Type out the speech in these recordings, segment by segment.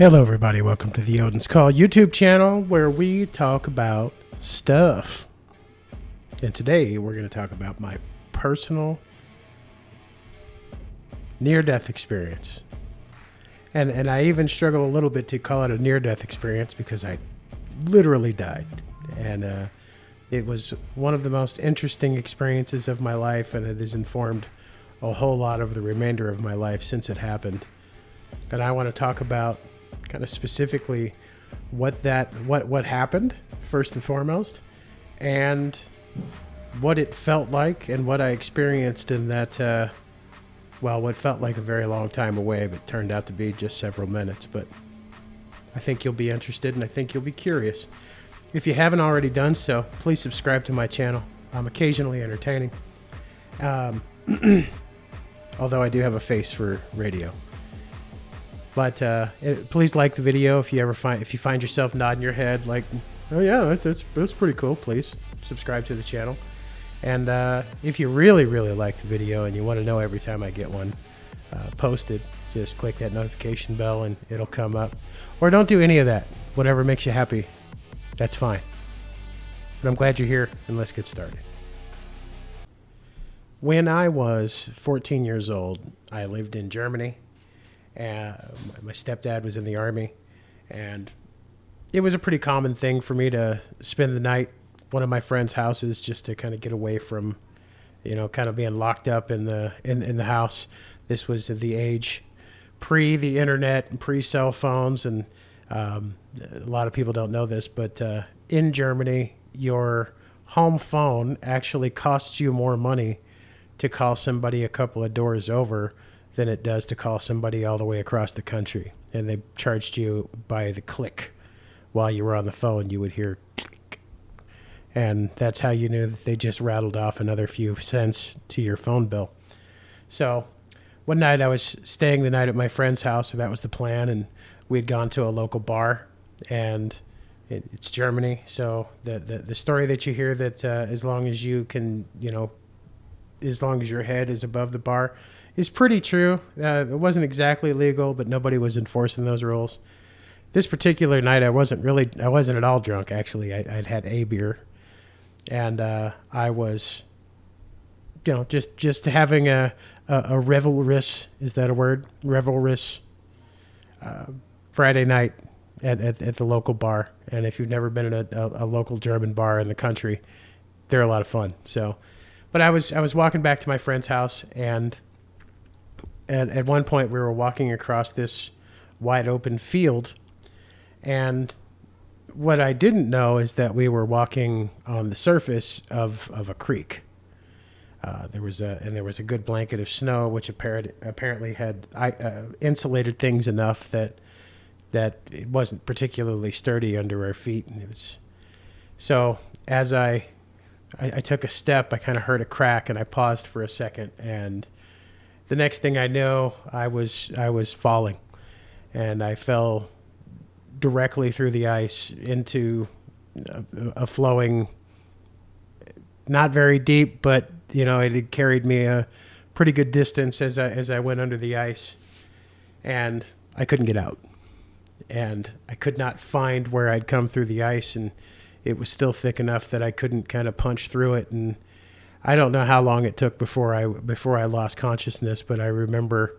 Hello, everybody. Welcome to the Odin's Call YouTube channel where we talk about stuff. And today we're going to talk about my personal near-death experience. And I even struggle a little bit to call it a near-death experience because I literally died. And it was one of the most interesting experiences of my life, and it has informed a whole lot of the remainder of my life since it happened. And I want to talk about kind of specifically what happened first and foremost, and what it felt like and what I experienced in that, what felt like a very long time away, but turned out to be just several minutes. But I think you'll be interested, and I think you'll be curious. If you haven't already done so, please subscribe to my channel. I'm occasionally entertaining, although I do have a face for radio. But please like the video if you find yourself nodding your head like, oh yeah, that's pretty cool. Please subscribe to the channel. And if you really like the video and you want to know every time I get one posted, just click that notification bell and it'll come up. Or don't do any of that. Whatever makes you happy, that's fine. But I'm glad you're here, and let's get started. When I was 14 years old, I lived in Germany. My stepdad was in the Army, and it was a pretty common thing for me to spend the night at one of my friends' houses just to kind of get away from, kind of being locked up in the house. This was the age pre the internet and pre cell phones, and a lot of people don't know this, but in Germany, your home phone actually costs you more money to call somebody a couple of doors over than it does to call somebody all the way across the country. And they charged you by the click. While you were on the phone, you would hear click. And that's how you knew that they just rattled off another few cents to your phone bill. So one night I was staying the night at my friend's house, so that was the plan, and we had gone to a local bar, and it's Germany, so the story that you hear that as long as you can, as long as your head is above the bar, is pretty true. It wasn't exactly legal, but nobody was enforcing those rules. This particular night, I wasn't at all drunk, actually. I'd had a beer, and I was, just having a revelrous, is that a word? Revelrous Friday night at the local bar. And if you've never been at a local German bar in the country, they're a lot of fun. So, but I was walking back to my friend's house, and at one point we were walking across this wide open field, and what I didn't know is that we were walking on the surface of a creek. There was a good blanket of snow, which apparently had insulated things enough that it wasn't particularly sturdy under our feet. And it was, so as I took a step, I kind of heard a crack, and I paused for a second, and the next thing I know, I was falling, and I fell directly through the ice into a flowing, not very deep, but it had carried me a pretty good distance as I went under the ice, and I couldn't get out, and I could not find where I'd come through the ice, and it was still thick enough that I couldn't kind of punch through it. And I don't know how long it took before I lost consciousness, but I remember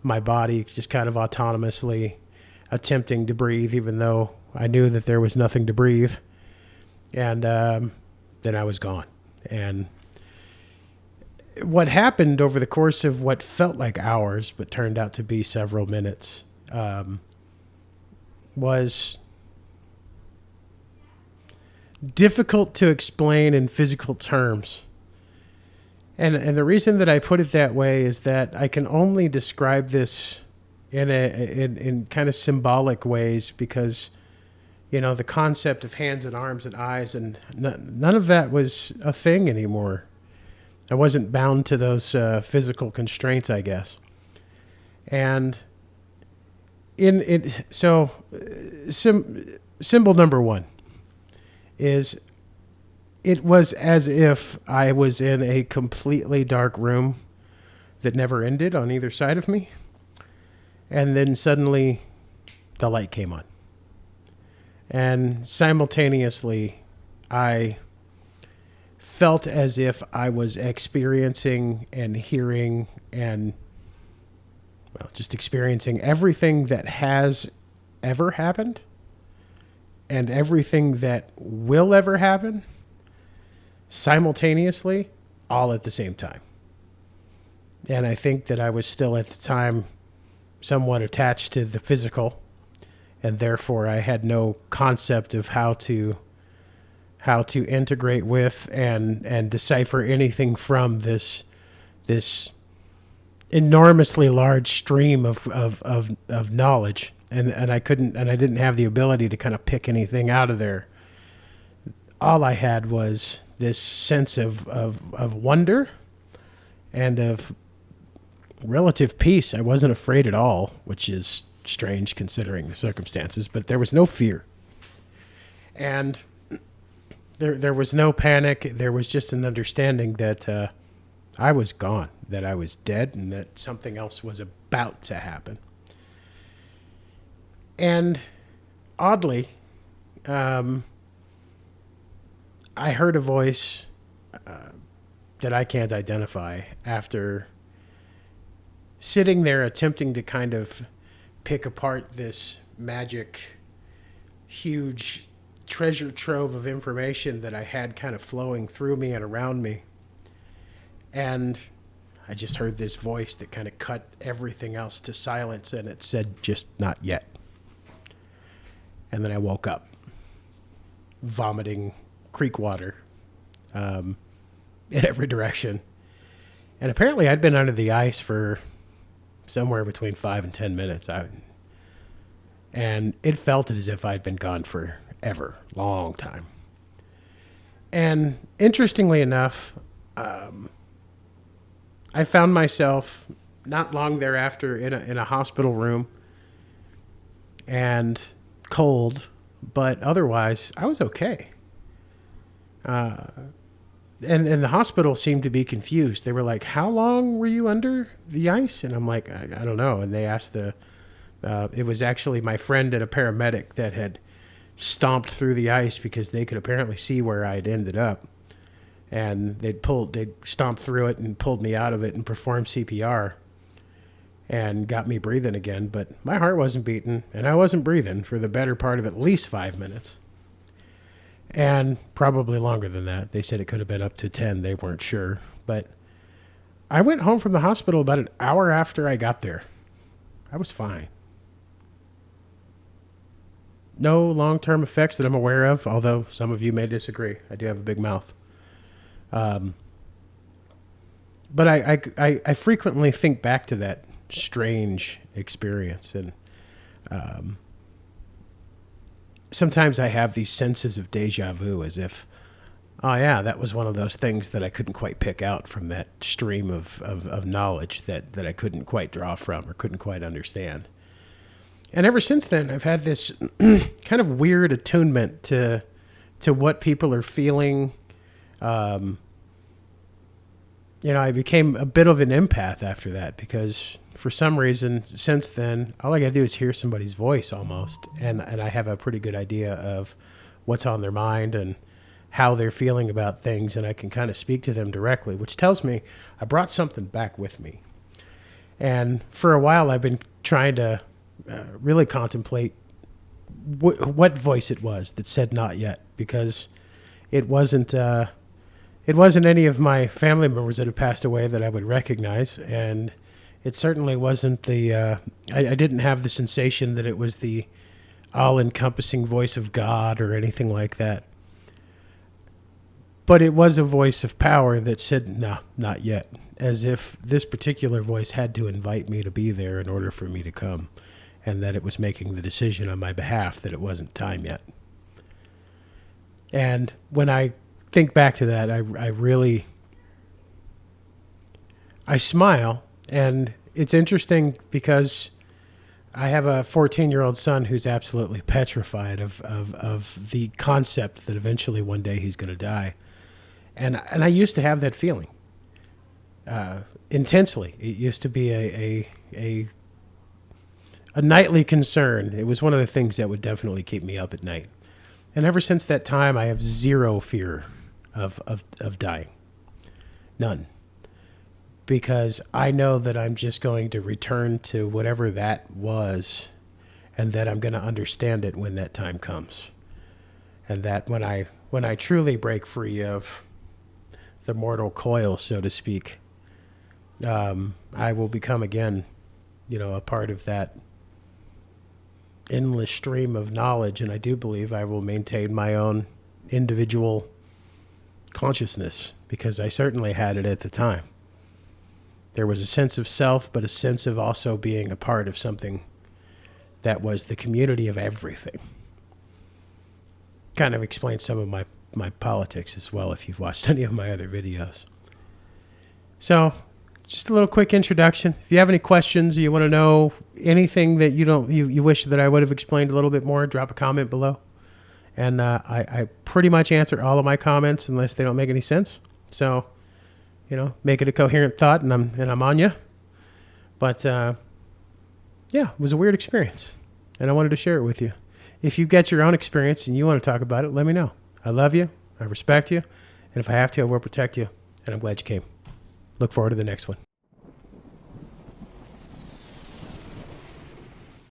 my body just kind of autonomously attempting to breathe, even though I knew that there was nothing to breathe. And then I was gone. And what happened over the course of what felt like hours, but turned out to be several minutes, was difficult to explain in physical terms. And the reason that I put it that way is that I can only describe this in kind of symbolic ways, because the concept of hands and arms and eyes and none of that was a thing anymore. I wasn't bound to those physical constraints, I guess. And symbol number one is, it was as if I was in a completely dark room that never ended on either side of me. And then suddenly the light came on. And simultaneously, I felt as if I was experiencing and hearing and, well, just experiencing everything that has ever happened and everything that will ever happen simultaneously, all at the same time. And I think that I was still at the time somewhat attached to the physical, and therefore I had no concept of how to integrate with and decipher anything from this enormously large stream of knowledge, and I didn't have the ability to kind of pick anything out of there. All I had was this sense of wonder and of relative peace. I wasn't afraid at all, which is strange considering the circumstances, but there was no fear. And there was no panic. There was just an understanding that I was gone, that I was dead, and that something else was about to happen. And oddly, I heard a voice that I can't identify after sitting there attempting to kind of pick apart this magic, huge treasure trove of information that I had kind of flowing through me and around me. And I just heard this voice that kind of cut everything else to silence, and it said, "Just not yet." And then I woke up, vomiting creek water in every direction. And apparently I'd been under the ice for somewhere between 5 and 10 minutes. And it felt as if I'd been gone forever, long time. And interestingly enough, I found myself not long thereafter in a hospital room, and cold, but otherwise I was okay. And the hospital seemed to be confused. They were like, "How long were you under the ice?" And I'm like, I don't know. And they asked it was actually my friend and a paramedic that had stomped through the ice because they could apparently see where I'd ended up. And they'd stomped through it and pulled me out of it and performed CPR and got me breathing again. But my heart wasn't beating, and I wasn't breathing for the better part of at least 5 minutes. And probably longer than that. They said it could have been up to 10. They weren't sure. But I went home from the hospital about an hour after I got there. I was fine. No long-term effects that I'm aware of, although some of you may disagree. I do have a big mouth. But I frequently think back to that strange experience, and sometimes I have these senses of deja vu, as if, oh yeah, that was one of those things that I couldn't quite pick out from that stream of knowledge that I couldn't quite draw from or couldn't quite understand. And ever since then, I've had this kind of weird attunement to what people are feeling. I became a bit of an empath after that, because for some reason since then, all I got to do is hear somebody's voice almost, and I have a pretty good idea of what's on their mind and how they're feeling about things, and I can kind of speak to them directly, which tells me I brought something back with me. And for a while, I've been trying to really contemplate what voice it was that said "not yet," because it wasn't any of my family members that have passed away that I would recognize, and it certainly wasn't I didn't have the sensation that it was the all-encompassing voice of God or anything like that. But it was a voice of power that said, "No, not yet," as if this particular voice had to invite me to be there in order for me to come, and that it was making the decision on my behalf that it wasn't time yet. And when I think back to that, I smile, and it's interesting because I have a 14-year-old son who's absolutely petrified of the concept that eventually one day he's going to die. And I used to have that feeling intensely. It used to be a a nightly concern. It was one of the things that would definitely keep me up at night. And ever since that time, I have zero fear of dying. None. Because I know that I'm just going to return to whatever that was, and that I'm going to understand it when that time comes. And that when I truly break free of the mortal coil, so to speak, I will become again, a part of that endless stream of knowledge, and I do believe I will maintain my own individual consciousness, because I certainly had it at the time. There was a sense of self, but a sense of also being a part of something that was the community of everything. Kind of explains some of my politics as well, if you've watched any of my other videos. So, just a little quick introduction. If you have any questions, or you want to know anything that you wish that I would have explained a little bit more, drop a comment below. And I pretty much answer all of my comments unless they don't make any sense. So, make it a coherent thought, and I'm on you. But yeah, it was a weird experience, and I wanted to share it with you. If you get your own experience and you want to talk about it, let me know. I love you. I respect you. And if I have to, I will protect you. And I'm glad you came. Look forward to the next one.